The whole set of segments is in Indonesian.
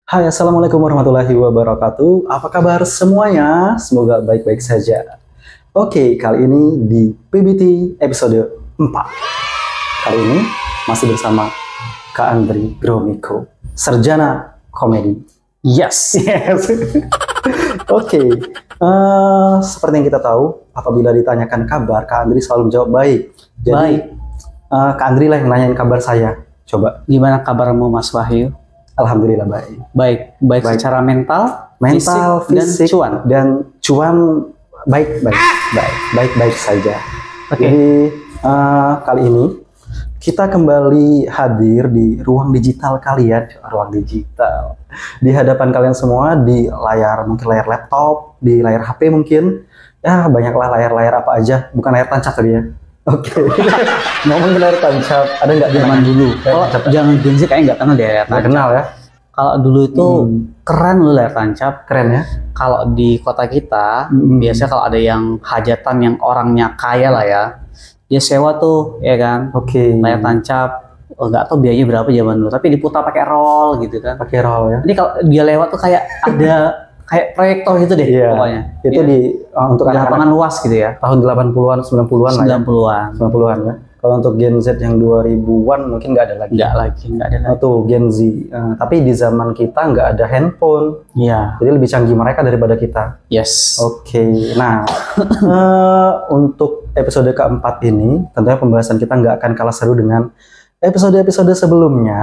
Hai, Assalamualaikum warahmatullahi wabarakatuh. Apa kabar semuanya? Semoga baik-baik saja. Oke, kali ini di PBT episode 4. Kali ini masih bersama Kak Andri Gromiko, sarjana komedi. Yes. Oke, seperti yang kita tahu, apabila ditanyakan kabar, Kak Andri selalu menjawab baik. Jadi, Baik. Kak Andri lah yang nanyain kabar saya. Coba. Gimana kabarmu, Mas Wahyu? Alhamdulillah baik. Baik secara mental, Fisik, dan cuan baik saja. Oke. Jadi kali ini kita kembali hadir di ruang digital kalian, ruang digital di hadapan kalian semua, di layar, mungkin layar laptop, di layar HP mungkin, ya banyaklah layar-layar apa aja, bukan layar tancap tadi ya. Oke. Ngomongin layar tancap, ada nggak Zaman dulu. Oh, Jangan Gen Z kayaknya nggak kenal deh layar nggak tancap. kenal ya? Kalau dulu itu keren loh layar tancap. Keren ya? Kalau di kota kita, biasanya kalau ada yang hajatan yang orangnya kaya lah ya, dia sewa tuh, ya kan? Oke. Layar tancap. Nggak tahu biayanya berapa zaman dulu, tapi diputar pakai roll gitu kan. Pakai roll ya? Jadi kalau dia lewat tuh kayak ada kayak proyektor gitu deh, Iya. pokoknya. Itu Iya. di untuk Di anak-anak lapangan luas gitu ya. tahun 80-an, 90-an lah ya. 90-an. 90-an ya. Kalau untuk Gen Z yang 2000-an mungkin nggak ada lagi. Nggak ada lagi. Tuh Gen Z. Tapi di zaman kita nggak ada handphone. Iya. Jadi lebih canggih mereka daripada kita. Yes. Oke. Nah, untuk episode keempat ini, tentunya pembahasan kita nggak akan kalah seru dengan episode-episode sebelumnya.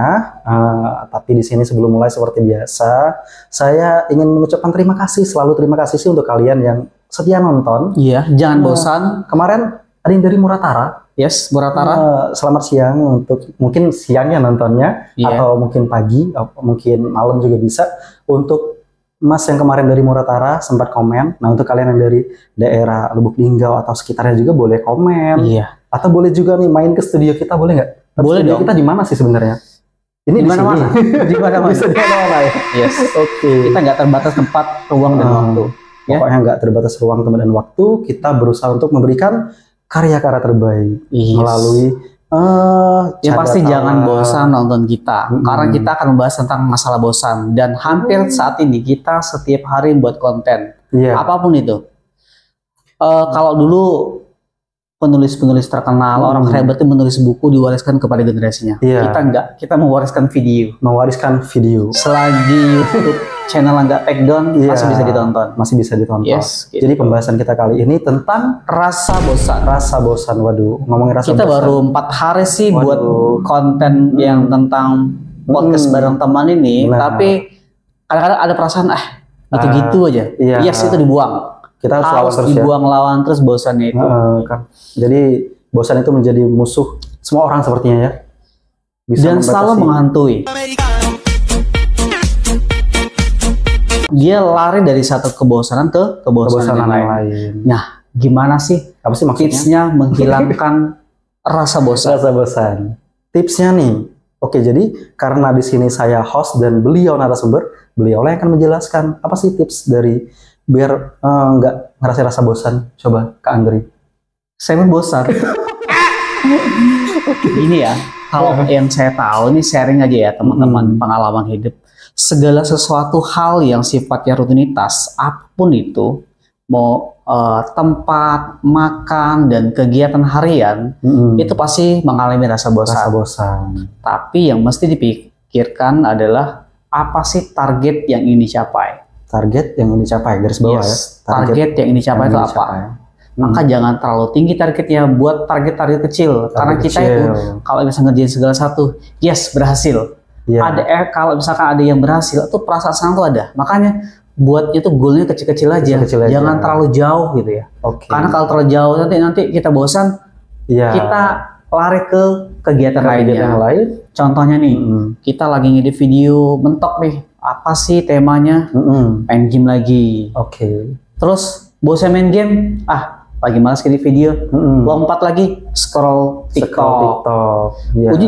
Tapi di sini sebelum mulai seperti biasa, saya ingin mengucapkan terima kasih, selalu terima kasih sih untuk kalian yang setia nonton. Iya, jangan bosan. Kemarin ada yang dari Muratara. Yes, Muratara. Selamat siang untuk mungkin siangnya nontonnya, Iya. atau mungkin pagi, atau mungkin malam juga bisa. Untuk Mas yang kemarin dari Muratara sempat komen. Nah, untuk kalian yang dari daerah Lubuk Linggau atau sekitarnya juga boleh komen. Iya. Atau boleh juga nih main ke studio kita, boleh nggak? Boleh Studio dong. Kita di mana sih sebenarnya? Ini Di di mana-mana. sini. Di mana-mana. Bisa di mana-mana ya. Yes. Oke. Kita nggak terbatas tempat, ruang dan waktu. Ya. Pokoknya nggak terbatas ruang, tempat dan waktu. Kita berusaha untuk memberikan karya-karya terbaik Yes. melalui Ya pasti canda jangan tawa. bosan nonton kita, karena kita akan membahas tentang masalah bosan, dan hampir saat ini kita setiap hari buat konten, Iya. apapun itu. Kalau dulu penulis-penulis terkenal, orang hebat itu menulis buku diwariskan kepada generasinya. Iya. Kita enggak, kita mewariskan video. Mewariskan video. Selagi YouTube channel nggak take down, Iya. masih bisa ditonton. Masih bisa ditonton. Yes, gitu. Jadi pembahasan kita kali ini tentang Rasa bosan. rasa bosan. Waduh, ngomongin rasa Kita bosan. baru 4 hari sih Waduh. buat konten yang tentang podcast bareng teman ini, Benar. tapi kadang-kadang ada perasaan gitu-gitu aja. iya. Yes, itu dibuang. Kita harus lawan terus ya. dibuang lawan terus bosannya itu. Kan. Jadi bosan itu menjadi musuh semua orang sepertinya ya. Bisa Dan selalu membatasi. menghantui. Dia lari dari satu kebosanan ke kebosanan Kebosanan yang yang lain. lain. Nah, gimana sih Apa sih maksudnya? tipsnya menghilangkan rasa bosan? Rasa bosan. Tipsnya nih. Oke, jadi karena di sini saya host dan beliau narasumber, beliau yang akan menjelaskan apa sih tips dari biar nggak ngerasain rasa bosan. Coba Kak Andri. Saya pun bosan. Ini ya, kalau yang saya tahu ini sharing aja ya teman-teman, pengalaman hidup. Segala sesuatu hal yang sifatnya rutinitas, apapun itu, mau tempat, makan, dan kegiatan harian, itu pasti mengalami rasa bosan. Rasa bosan. Tapi yang mesti dipikirkan adalah apa sih target yang ingin dicapai? Target yang ingin dicapai, garis bawah ya. Target yang ingin dicapai itu yang apa? dicapai. Maka jangan terlalu tinggi targetnya, buat target-target kecil. Karena kita kecil. itu kalau bisa ngerjain segala satu, yes berhasil. Iya. Kalau misalkan ada yang berhasil, itu perasaan senang tuh ada. Makanya buatnya tuh goalnya kecil-kecil aja. Kecil-kecil aja. Jangan terlalu jauh gitu ya. Oke. Karena kalau terlalu jauh nanti kita bosan, Iya. kita lari ke kegiatan Target lainnya. yang lain. Contohnya nih, kita lagi ngedit video mentok nih. Apa sih temanya? Main game lagi. Oke. Terus bosan main game, lagi malas ngedit video. Lompat lagi scroll TikTok. TikTok. Iya. Jadi,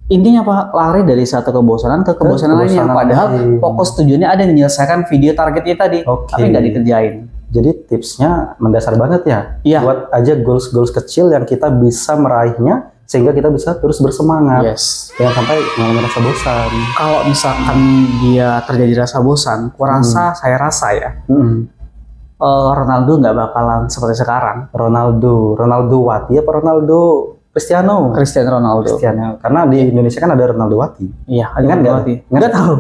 intinya apa? Lari dari satu kebosanan ke kebosanan lainnya. kebosanan Padahal lain. fokus tujuannya ada yang menyelesaikan video targetnya tadi, Oke. tapi nggak dikerjain. Jadi tipsnya mendasar banget ya. Iya. Buat aja goals-goals kecil yang kita bisa meraihnya sehingga kita bisa terus bersemangat. Yes. Jangan sampai mengalami rasa bosan. Kalau misalkan dia terjadi rasa bosan, saya rasa ya, Ronaldo nggak bakalan seperti sekarang. Ronaldo Wati apa Ronaldo Cristiano? Cristiano Ronaldo. Karena di Indonesia kan ada Ronaldo Wati. Iya, ada Kan Ronaldo Wati. nggak tahu.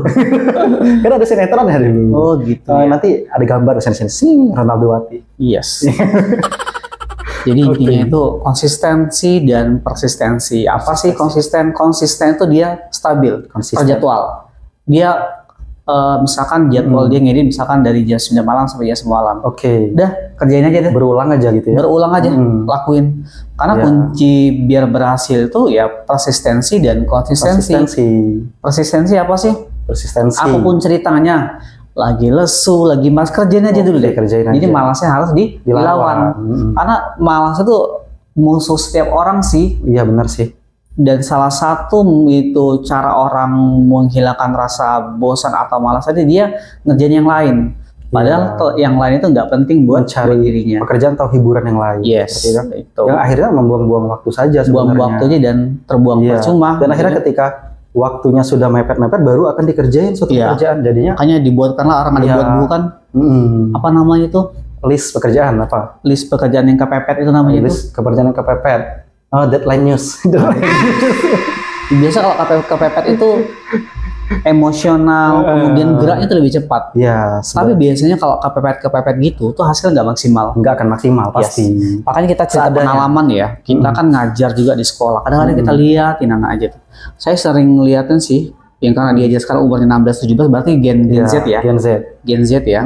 Kan ada sinetron ya dulu. Oh gitu. Nanti ada gambar di sini Ronaldo Wati. Yes. Jadi intinya itu konsistensi dan persistensi. Apa sih konsisten? Konsisten itu dia stabil, terjadwal. Dia misalkan jadwal dia ngedit misalkan dari jam 9 malam sampai jam 10 malam. Oke. Udah, kerjain aja deh. Berulang aja gitu ya. Berulang aja, lakuin. Karena kunci biar berhasil itu ya persistensi dan konsistensi. Persistensi apa sih? Persistensi. Apapun ceritanya. Lagi lesu, lagi malas, kerjain aja dulu deh. Jadi malasnya harus dilawan. Karena malas itu musuh setiap orang sih. Iya benar sih. Dan salah satu itu cara orang menghilangkan rasa bosan atau malas tadi dia ngerjain yang lain. Padahal yang lain itu nggak penting buat mencari dirinya. Pekerjaan atau hiburan yang lain. Yes, itu. Yang akhirnya membuang-buang waktu saja sebenarnya. Buang waktunya dan terbuang percuma. Dan akhirnya ketika waktunya sudah mepet-mepet baru akan dikerjain suatu pekerjaan. Jadinya makanya dibuatkanlah orang ada buat buku kan. Apa namanya itu? List pekerjaan apa? List pekerjaan yang kepepet itu namanya itu. List pekerjaan yang kepepet. Oh, deadline news. Biasa kalau kepepet itu emosional, kemudian geraknya itu lebih cepat. Ya. Tapi biasanya kalau kepepet gitu, tuh hasilnya nggak maksimal. Nggak akan maksimal pasti. Makanya kita cerita pengalaman ya. Kita kan ngajar juga di sekolah. Kadang-kadang kita liatin anak aja tuh. Saya sering ngeliatin sih, yang karena dia aja sekarang umurnya 16-17, berarti Gen Z ya. Gen Z ya.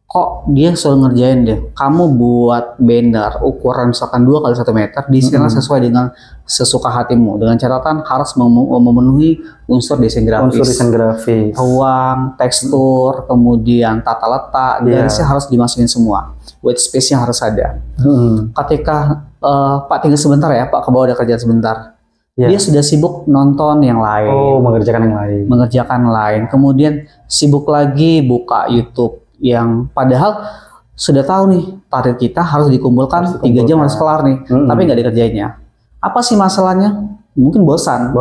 Kok dia selalu ngerjain deh. Kamu buat banner ukuran misalkan 2 kali 1 meter, desainnya sesuai dengan sesuka hatimu. Dengan catatan harus memenuhi unsur desain grafis. Ruang, tekstur, kemudian tata letak, garisnya harus dimasukin semua. White space-nya harus ada. Ketika Pak tinggal sebentar ya, Pak ke bawah ada kerjaan sebentar. Dia sudah sibuk nonton yang lain. Oh, mengerjakan yang lain. Kemudian sibuk lagi buka YouTube. Yang padahal sudah tahu nih target kita harus dikumpulkan 3 jam harus kelar nih, tapi nggak dikerjainnya. Apa sih masalahnya? Mungkin bosan.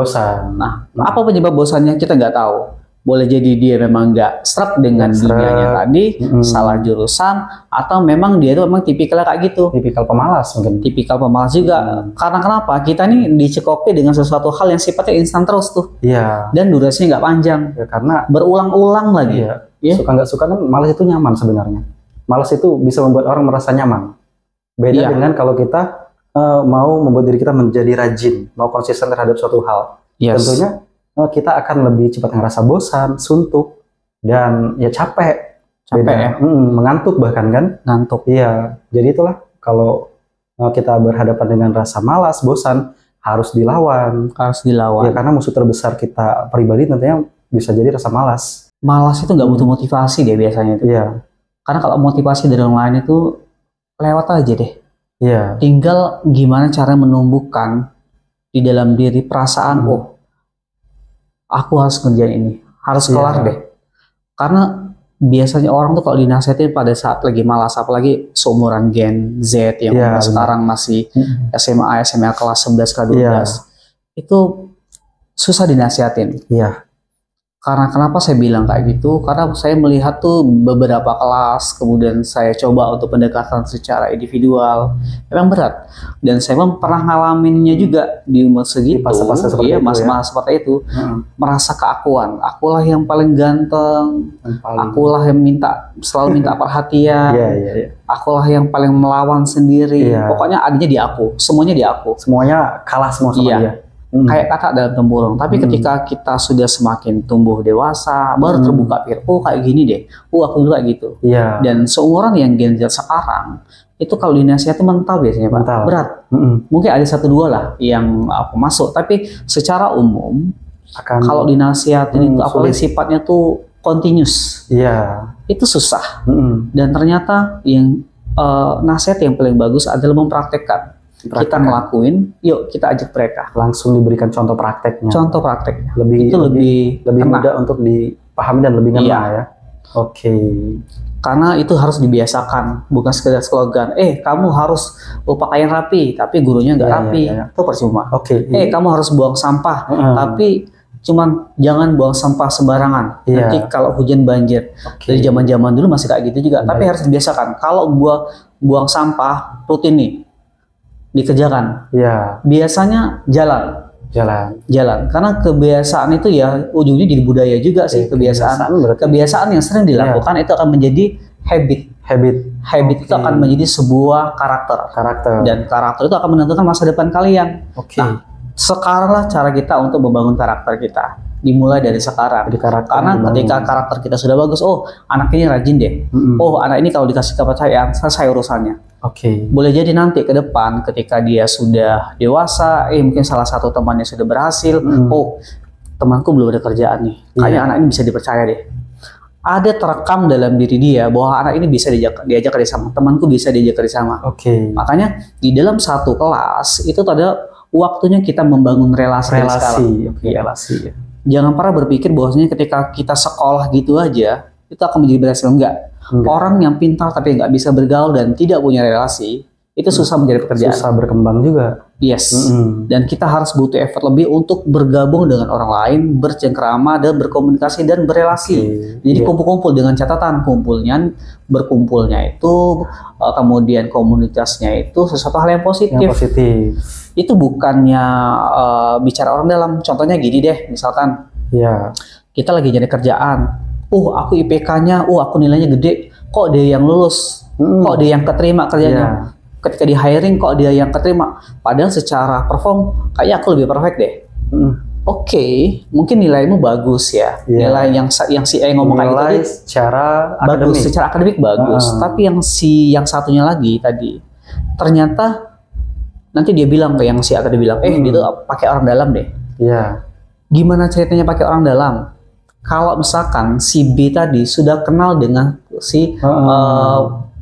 Nah, apa penyebab bosannya kita nggak tahu. Boleh jadi dia memang nggak sreg dengan dunianya tadi, salah jurusan, atau memang dia itu memang tipikalnya kayak gitu. Tipikal pemalas mungkin. Tipikal pemalas juga. Karena kenapa? Kita nih dicekoki dengan sesuatu hal yang sifatnya instan terus tuh. Iya. Dan durasinya nggak panjang. Ya, karena berulang-ulang lagi. Iya. Suka nggak suka kan malas itu nyaman sebenarnya. Malas itu bisa membuat orang merasa nyaman. Beda dengan kalau kita mau membuat diri kita menjadi rajin, mau konsisten terhadap suatu hal. Tentunya kita akan lebih cepat ngerasa bosan, suntuk, dan ya capek ya. Mengantuk bahkan kan. Ngantuk. Iya. Jadi itulah kalau kita berhadapan dengan rasa malas, bosan, harus dilawan. Ya karena musuh terbesar kita pribadi tentunya bisa jadi rasa malas. Malas itu nggak butuh motivasi deh biasanya itu. Iya. Karena kalau motivasi dari orang lain itu lewat aja deh. Iya. Tinggal gimana cara menumbuhkan di dalam diri perasaan, oh, aku harus ngerjain ini, harus kelar deh. Karena biasanya orang tuh kalau dinasihatin pada saat lagi malas, apalagi seumuran Gen Z yang sekarang masih SMA kelas 11 ke 12, itu susah dinasihatin. Iya. Karena kenapa saya bilang kayak gitu? Karena saya melihat tuh beberapa kelas, kemudian saya coba untuk pendekatan secara individual, memang berat. Dan saya pernah ngalaminnya juga di umur segitu, masa-masa seperti itu, merasa keakuan. Akulah yang paling ganteng, akulah yang selalu minta perhatian, akulah yang paling melawan sendiri. Pokoknya adanya di aku, semuanya di aku. Semuanya kalah semua sama dia. Kayak kakak dalam tempurung. Tapi ketika kita sudah semakin tumbuh dewasa, baru terbuka pikir, oh kayak gini deh, aku dulu kayak gitu. Dan seumuran yang Gen Z sekarang, itu kalau dinasihati mental biasanya Pak, berat. Mungkin ada 1-2 lah yang masuk, tapi secara umum, kalau dinasihatin itu apalagi sifatnya tuh continuous, itu susah. Dan ternyata yang nasihat yang paling bagus adalah mempraktekkan. Kita ngelakuin, yuk kita ajak mereka. Langsung diberikan contoh prakteknya. Contoh prakteknya. Lebih mudah untuk dipahami dan lebih ngena ya. Oke. Karena itu harus dibiasakan, bukan sekedar slogan. Kamu harus pakaian rapi, tapi gurunya nggak rapi, itu percuma. Oke. Kamu harus buang sampah, tapi cuman jangan buang sampah sembarangan. Nanti kalau hujan banjir. Dari zaman-zaman dulu masih kayak gitu juga, tapi harus dibiasakan. Kalau buang sampah rutin nih dikerjakan. Biasanya jalan. Karena kebiasaan itu ya ujungnya jadi budaya juga sih. Kebiasaan yang sering dilakukan itu akan menjadi habit itu akan menjadi sebuah karakter dan karakter itu akan menentukan masa depan kalian. Nah, sekaranglah cara kita untuk membangun karakter kita, dimulai dari sekarang. Karena ketika karakter kita sudah bagus, anak ini rajin deh, anak ini kalau dikasih kepercayaan selesai urusannya. Boleh jadi nanti ke depan ketika dia sudah dewasa, mungkin salah satu temannya sudah berhasil, temanku belum ada kerjaan nih, kayaknya anak ini bisa dipercaya deh. Ada terekam dalam diri dia bahwa anak ini bisa diajak kerjasama, temanku bisa diajak kerjasama. Makanya di dalam satu kelas itu ada waktunya kita membangun relasi. Jangan pernah berpikir bahwasanya ketika kita sekolah gitu aja itu akan menjadi berhasil. Enggak. Orang yang pintar tapi nggak bisa bergaul dan tidak punya relasi itu susah mencari pekerjaan. Susah berkembang juga. Dan kita harus butuh effort lebih untuk bergabung dengan orang lain, bercengkrama dan berkomunikasi dan berelasi. Jadi kumpul-kumpul dengan catatan berkumpulnya itu kemudian komunitasnya itu sesuatu hal yang positif. Itu bukannya bicara orang dalam. Contohnya gini deh, misalkan kita lagi nyari kerjaan. Aku IPK-nya, aku nilainya gede. Kok dia yang lulus? Kok dia yang keterima kerjanya? Ketika di hiring kok dia yang keterima? Padahal secara perform kayaknya aku lebih perfect deh. Mungkin nilaimu bagus ya. Nilai yang si E ngomong kayak tadi secara bagus, secara akademik bagus. Tapi yang satunya lagi tadi ternyata nanti dia bilang ke yang si A tadi bilang, dia tuh pakai orang dalam deh. Gimana ceritanya pakai orang dalam? Kalau misalkan si B tadi sudah kenal dengan si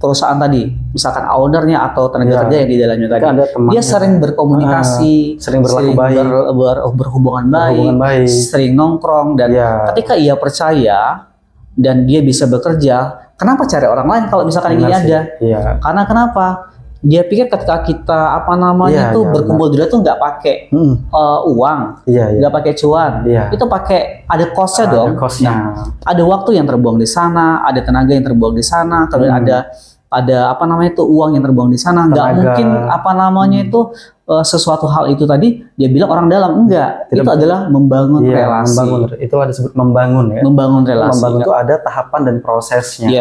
perusahaan tadi, misalkan ownernya atau tenaga kerja yang di dalamnya tadi, dia sering berkomunikasi, sering berhubungan baik, sering nongkrong, dan ketika ia percaya dan dia bisa bekerja, kenapa cari orang lain kalau misalkan ini ada? Karena kenapa? Dia pikir ketika kita berkumpul di tuh nggak pakai uang, nggak pakai cuan, itu pakai ada cost-nya dong. Ada waktu yang terbuang di sana, ada tenaga yang terbuang di sana, kemudian ada uang yang terbuang di sana. Nggak mungkin sesuatu hal itu tadi dia bilang orang dalam, enggak. Itu adalah membangun relasi. Itu ada disebut membangun ya. Membangun relasi. Membangun itu ada tahapan dan prosesnya.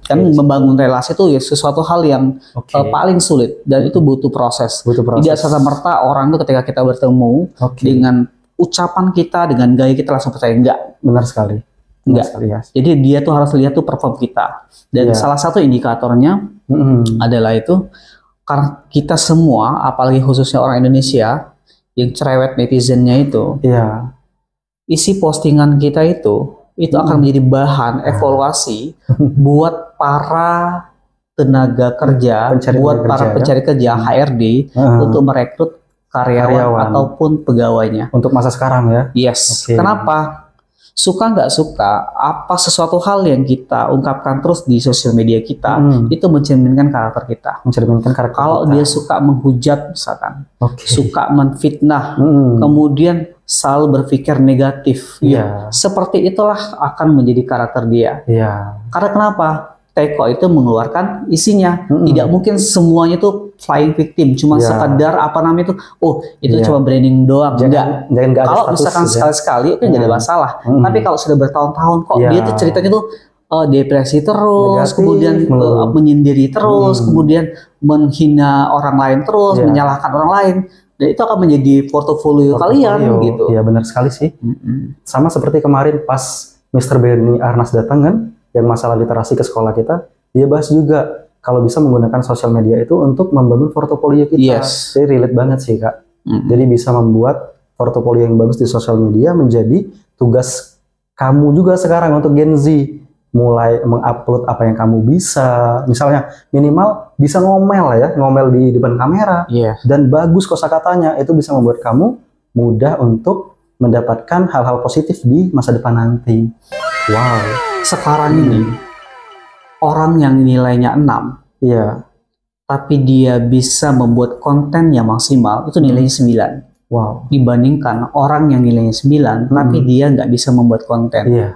Membangun relasi itu sesuatu hal yang paling sulit dan itu butuh proses. Tidak serta-merta orang itu ketika kita bertemu dengan ucapan kita, dengan gaya kita langsung percaya. Enggak. Benar sekali. Jadi dia tuh harus lihat tuh perform kita. Dan salah satu indikatornya adalah itu karena kita semua, apalagi khususnya orang Indonesia yang cerewet netizennya itu, isi postingan kita itu akan menjadi bahan evaluasi buat para tenaga kerja, para pencari kerja HRD untuk merekrut karyawan ataupun pegawainya. Untuk masa sekarang ya? Kenapa? Suka nggak suka, apa sesuatu hal yang kita ungkapkan terus di sosial media kita itu mencerminkan karakter kita. Kalau dia suka menghujat misalkan, suka menfitnah, kemudian selalu berpikir negatif, seperti itulah akan menjadi karakter dia. Karena kenapa? Teko itu mengeluarkan isinya. Tidak mungkin semuanya tuh flying victim, cuma sekedar itu cuma branding doang. Enggak. Kalau misalkan sekali-sekali itu nggak ada masalah. Tapi kalau sudah bertahun-tahun kok dia tuh ceritanya tuh depresi terus, negatif, kemudian menyendiri terus, kemudian menghina orang lain terus, menyalahkan orang lain. Dan itu akan menjadi portofolio kalian gitu. Iya benar sekali sih. Sama seperti kemarin pas Mr. Benny Arnas datang kan, yang masalah literasi ke sekolah kita, dia bahas juga kalau bisa menggunakan sosial media itu untuk membangun portofolio kita. Jadi relate banget sih Kak. Jadi bisa membuat portofolio yang bagus di sosial media menjadi tugas kamu juga sekarang untuk Gen Z. Mulai mengupload apa yang kamu bisa, misalnya minimal bisa ngomel di depan kamera, dan bagus kosakatanya, itu bisa membuat kamu mudah untuk mendapatkan hal-hal positif di masa depan nanti. Wow. Sekarang ini orang yang nilainya 6, Iya. tapi dia bisa membuat konten yang maksimal, itu nilainya 9. Wow. Dibandingkan orang yang nilainya 9, tapi dia nggak bisa membuat konten. Iya.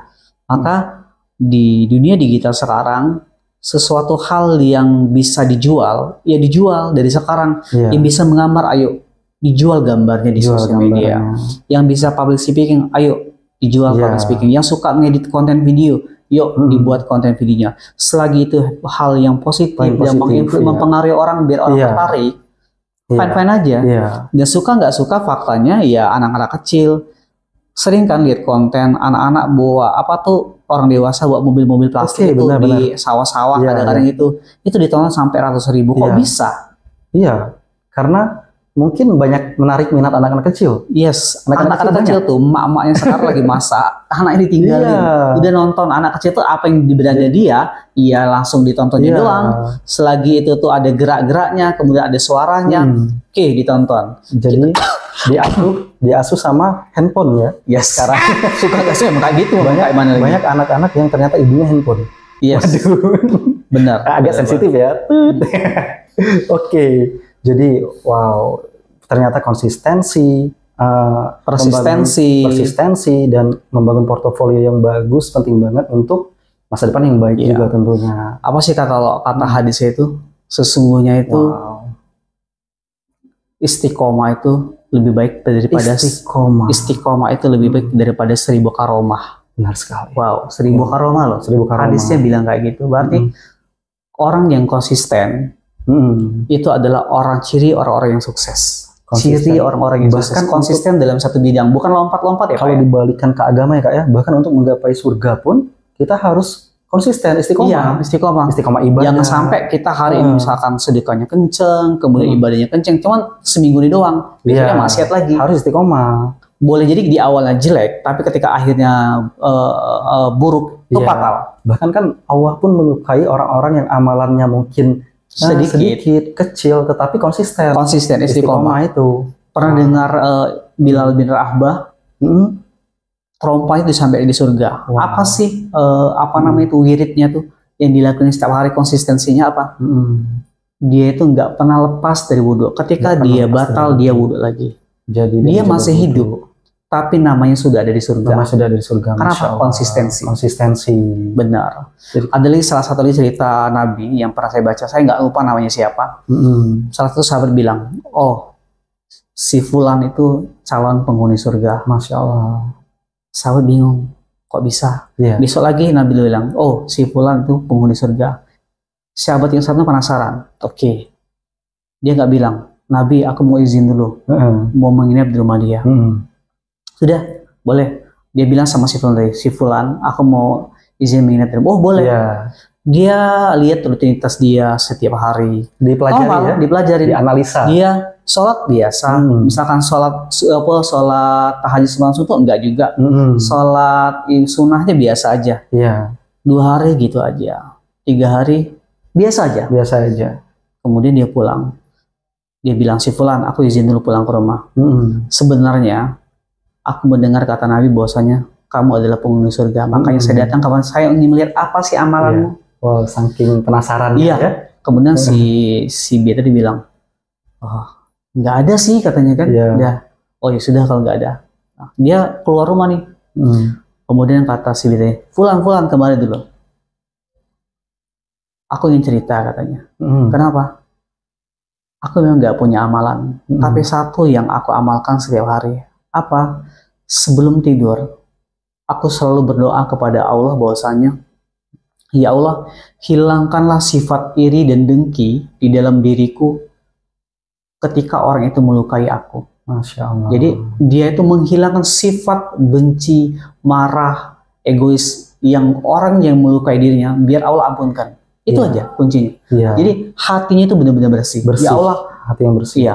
Maka di dunia digital sekarang, sesuatu hal yang bisa dijual, ya dijual dari sekarang. Iya. Yang bisa menggambar, ayo dijual gambarnya di Jual sosial media. gambarnya. Yang bisa public speaking, ayo dijual Iya. public speaking. Yang suka ngedit konten video, yuk dibuat konten videonya. Selagi itu hal yang positif Paling dan positif, iya. mempengaruhi orang biar orang Iya. tertarik, Iya. fine-fine aja. Iya. Nggak suka faktanya ya anak-anak kecil sering kan lihat konten anak-anak bawa apa tuh, orang dewasa bawa mobil-mobil plastik Oke, itu benar-benar. di sawah-sawah, Iya, kadang-kadang itu ditonton sampai ratus ribu. Kok Iya. bisa? Iya. Karena mungkin banyak menarik minat anak-anak kecil. Yes, Anak-anak anak-anak kecil tuh, emak-emaknya sekarang lagi masak, anaknya ditinggalin. Iya. Udah nonton, anak kecil tuh apa yang di beranda dia, iya langsung ditontonnya Iya. doang. Selagi itu tuh ada gerak-geraknya, kemudian ada suaranya, oke ditonton. Jadi diasuh sama handphone ya. Yes. Sekarang Suka gak sih emang kayak gitu? Kayak mana lagi? banyak anak-anak yang ternyata ibunya handphone. Yes, Waduh. benar. Agak Benar, sensitif ya. Oke. Jadi wow, ternyata konsistensi, Persistensi. persistensi dan membangun portofolio yang bagus penting banget untuk masa depan yang baik Iya. juga tentunya. Apa sih kalau kata hadisnya itu? Sesungguhnya itu Wow. istiqomah itu lebih baik daripada Istiqomah. istiqomah itu lebih baik daripada 1000 karomah. Benar sekali. Wow, 1000 karomah loh. 1000 karomah. Hadisnya bilang kayak gitu. Berarti orang yang konsisten itu adalah ciri orang-orang yang sukses. Konsisten. Ciri orang-orang yang sukses Bahkan konsisten dalam satu bidang, bukan lompat-lompat ya. Kalau Pak, ya? dibalikan ke agama ya Kak ya, bahkan untuk menggapai surga pun kita harus konsisten, Iya, istiqomah. istiqomah. Istiqomah ibadah. Jangan sampai kita hari ini misalkan sedekahnya kenceng, kemudian ibadahnya kenceng, cuman seminggu ini doang, besoknya Iya. maksiat lagi. Harus istiqomah. Boleh jadi di awalnya jelek, tapi ketika akhirnya buruk, itu Iya. fatal. Bahkan kan Allah pun menyukai orang-orang yang amalannya mungkin sedikit, kecil, tetapi konsisten. Konsisten, istiqomah. Itu. Pernah dengar Bilal bin Rahbah, terompahnya itu sampai di surga. Wow. Apa sih namanya itu wiridnya tuh yang dilakukan setiap hari, konsistensinya apa? Dia itu nggak pernah lepas dari wudhu. Ketika Nggak dia pernah lepas batal, dari dia wudhu. wudhu lagi. Jadi Dia mencoba masih wudhu. hidup, tapi namanya sudah ada di surga. Nama sudah dari surga. Kenapa? Masya Allah. Konsistensi. Konsistensi. Benar. Jadi- Ada lagi salah satu lagi cerita Nabi yang pernah saya baca. Saya nggak lupa namanya siapa. Salah satu sahabat bilang, oh si Fulan itu calon penghuni surga. Masya Allah. Sahabat bingung, kok bisa? Iya. Besok lagi Nabi bilang, oh si Fulan itu penghuni surga. Sahabat yang satu penasaran. Oke. Dia nggak bilang, Nabi aku mau izin dulu, mau menginap di rumah dia. Sudah, boleh. Dia bilang sama si Fulan tadi, si Fulan, aku mau izin menginap di rumah. Oh boleh. Iya. Dia lihat rutinitas dia setiap hari. Dipelajari Normal, ya. dipelajari. Dianalisa. Dia sholat biasa. Misalkan sholat tahajud semalam suntuk enggak juga. Sholat sunnahnya biasa aja. Iya. 2 hari gitu aja. 3 hari biasa aja. Biasa aja. Kemudian dia pulang. Dia bilang, si Fulan, aku izin dulu pulang ke rumah. Sebenarnya aku mendengar kata Nabi bahwasanya kamu adalah penghuni surga. Makanya saya datang kapan saya ingin melihat apa sih amalanmu. Wow, saking penasaran Iya. ya. Kemudian si B tadi bilang, oh, nggak ada sih katanya kan. Iya. Udah. Oh ya sudah kalau nggak ada. Nah, dia keluar rumah nih. Kemudian kata si B tadi, Fulan kembali dulu. Aku ingin cerita katanya. Kenapa? Aku memang nggak punya amalan. Tapi satu yang aku amalkan setiap hari. Apa? Sebelum tidur, aku selalu berdoa kepada Allah bahwasanya, ya Allah, hilangkanlah sifat iri dan dengki di dalam diriku ketika orang itu melukai aku. Masya Allah. Jadi dia itu menghilangkan sifat benci, marah, egois yang orang yang melukai dirinya, biar Allah ampunkan. Itu Iya. aja kuncinya. Iya. Jadi hatinya itu benar-benar bersih. Bersih. Ya Allah, Hati yang bersih. iya.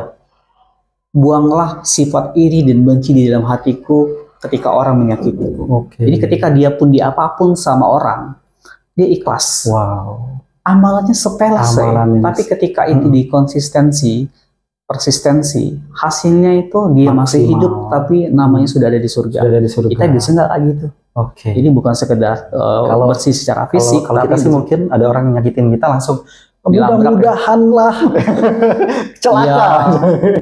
Buanglah sifat iri dan benci di dalam hatiku ketika orang menyakitiku. Oke. Jadi ketika dia pun di apapun sama orang, dia ikhlas. Wow. Amalannya sepele, Amalannya tapi ketika itu dikonsistensi, persistensi, hasilnya itu dia masih Maksimal. hidup, tapi namanya sudah ada di surga. Sudah ada di surga. Kita bisa nggak kayak gitu? Oke. Ini bukan sekedar Kalau- bersih secara fisik, Kalau kita sih mungkin ada orang yang nyakitin kita langsung Dilabrak, mudah-mudahan lah celaka. Iya.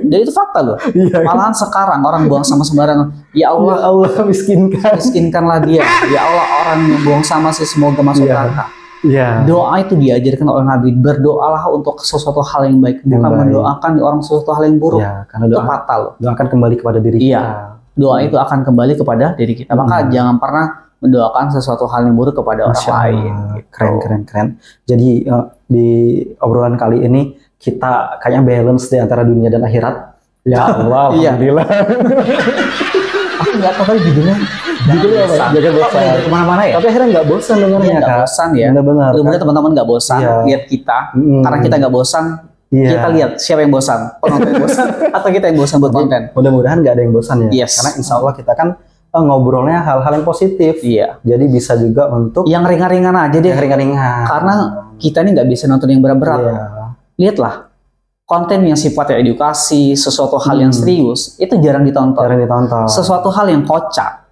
Dan itu fakta loh. Iya. Malahan sekarang orang buang sama sembarangan. Ya Allah, Allah, Allah miskinkan. miskinkanlah dia. Ya Allah, orang yang buang sama sih semoga masuk Iya. neraka. Iya. Doa itu diajarkan oleh Nabi. Berdoalah untuk sesuatu hal yang baik, Yang bukan baik. mendoakan orang sesuatu hal yang buruk. Iya, karena Itu doa fatal loh. akan kembali kepada diri Iya. kita. Doa itu akan kembali kepada diri kita. Maka jangan pernah mendoakan sesuatu hal yang buruk kepada orang Masya Allah. lain. Gitu. Keren. Jadi di obrolan kali ini kita kayaknya balance di antara dunia dan akhirat. Ya Allah, Iya. alhamdulillah. Aku nggak tahu tadi judulnya. Judulnya apa? Bosan. Jangan Kok bosan. udah kemana-mana ya? Tapi akhirnya nggak bosan dengarnya, Iya, nggak Kak. bosan ya. Benar-benar. Mudah-mudahan teman-teman nggak bosan Iya. lihat kita. Karena kita nggak bosan, Iya. kita lihat siapa yang bosan, penonton yang bosan, atau kita yang bosan buat konten. Mudah-mudahan nggak ada yang bosan ya. Yes. Karena insya Allah kita kan ngobrolnya hal-hal yang positif. Iya. Jadi bisa juga untuk Yang ringan-ringan aja deh. yang ringan-ringan. Karena kita ini nggak bisa nonton yang berat-berat. Iya. Lihatlah, konten yang sifatnya edukasi, sesuatu hal yang serius, itu jarang ditonton. Jarang ditonton. Sesuatu hal yang kocak,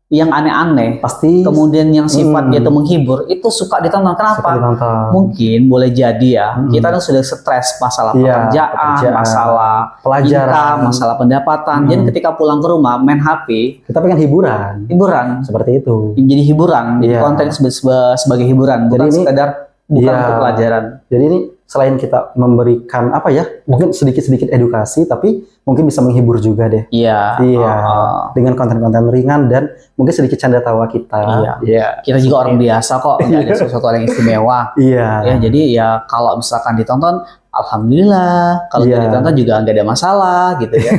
yang aneh-aneh, Pasti kemudian yang sifatnya itu menghibur, itu suka ditonton. suka Kenapa? ditonton. Mungkin boleh jadi ya, kita kan sudah stres masalah Iya, pekerjaan, masalah pelajaran. income, masalah pendapatan. Jadi ketika pulang ke rumah main HP, Kita pengen hiburan. hiburan. Seperti itu. Jadi hiburan, Iya. konten sebagai hiburan, bukan Jadi ini- sekedar bukan Iya. untuk pelajaran. Jadi ini selain kita memberikan apa ya, mungkin sedikit-sedikit edukasi, tapi mungkin bisa menghibur juga deh. Iya. Iya. Dengan konten-konten ringan dan mungkin sedikit canda tawa kita. Iya. Iya. Kita juga orang biasa kok, nggak ada sesuatu hal yang istimewa. Iya. Ya, jadi ya kalau misalkan ditonton, alhamdulillah. Kalau Iya. nggak ditonton juga nggak ada masalah, gitu ya.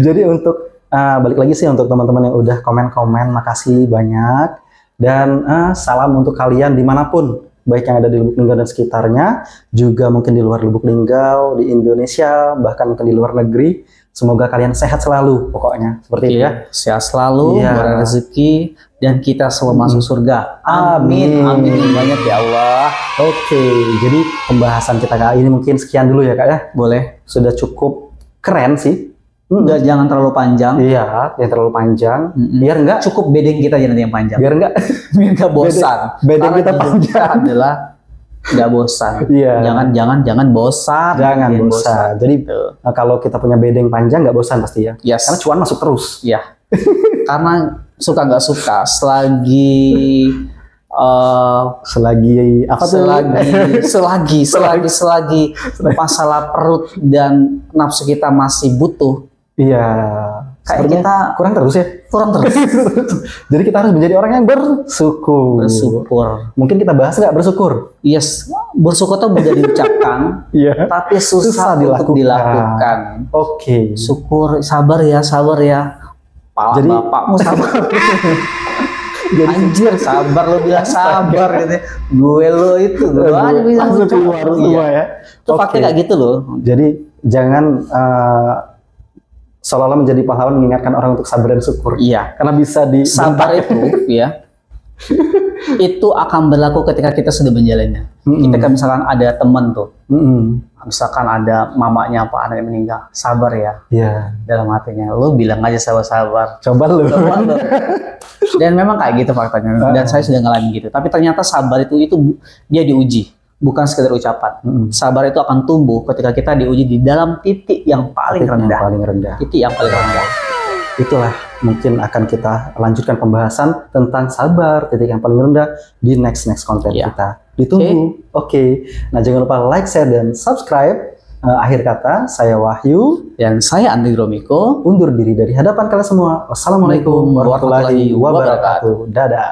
Jadi untuk balik lagi sih untuk teman-teman yang udah komen-komen, makasih banyak. Dan salam untuk kalian dimanapun, baik yang ada di Lubuk Linggau dan sekitarnya, juga mungkin di luar Lubuk Linggau, di Indonesia, bahkan mungkin di luar negeri. Semoga kalian sehat selalu, pokoknya seperti itu ya. Sehat selalu, Iya. murah rezeki, dan kita semua masuk surga. Amin. Amin. Amin banyak ya Allah. Oke, jadi pembahasan kita kali ini mungkin sekian dulu ya Kak ya. Boleh. Sudah cukup keren sih. Nggak, jangan terlalu panjang. Iya, yang terlalu panjang. Mm-mm. Biar enggak, Cukup bedeng kita aja nanti yang panjang. biar enggak. Biar nggak bosan. bedeng Karena kita hidup kita adalah nggak bosan. Iya. Jangan bosan. Jangan bosan. Jadi Gitu. kalau kita punya bedeng panjang nggak bosan pasti ya. Yes. Karena cuan masuk terus. Ya. Karena suka nggak suka, selagi Selagi apa tuh? selagi masalah perut dan nafsu kita masih butuh, Iya. kayak Sepertinya kita kurang terus ya. kurang terus Jadi kita harus menjadi orang yang bersyukur. bersyukur. Mungkin kita bahas nggak bersyukur? Yes, bersyukur tuh mudah diucapkan, Iya. tapi susah untuk dilakukan. Oke. Syukur, sabar ya. Pala Jadi- bapakmu sabar. Anjir, sabar lo bilang sabar gitu. Gue lo itu, gue aja bisa langsung ucap. keluar Iya. semua ya. Itu fakta kayak gitu loh. Jadi jangan seolah-olah menjadi pahlawan mengingatkan orang untuk sabar dan syukur. Iya. Karena bisa di Sabar itu ya, itu akan berlaku ketika kita sudah menjalannya. Kita kan misalkan ada teman tuh, misalkan ada mamanya apa anaknya meninggal, sabar ya, Iya. dalam hatinya. Lu bilang aja sabar. Coba lu. Coba lu. Dan memang kayak gitu faktanya. Dan saya sudah ngalamin gitu. Tapi ternyata sabar itu dia diuji, bukan sekedar ucapan. Sabar itu akan tumbuh ketika kita diuji di dalam titik yang paling Yang rendah. paling rendah. Titik yang paling rendah. Itulah mungkin akan kita lanjutkan pembahasan tentang sabar titik yang paling rendah di next konten Iya. kita. Ditunggu. Oke. Nah, jangan lupa like, share, dan subscribe. Akhir kata, saya Wahyu. Dan saya Andri Gromiko. Undur diri dari hadapan kalian semua. Wassalamualaikum warahmatullahi wabarakatuh. Dadah.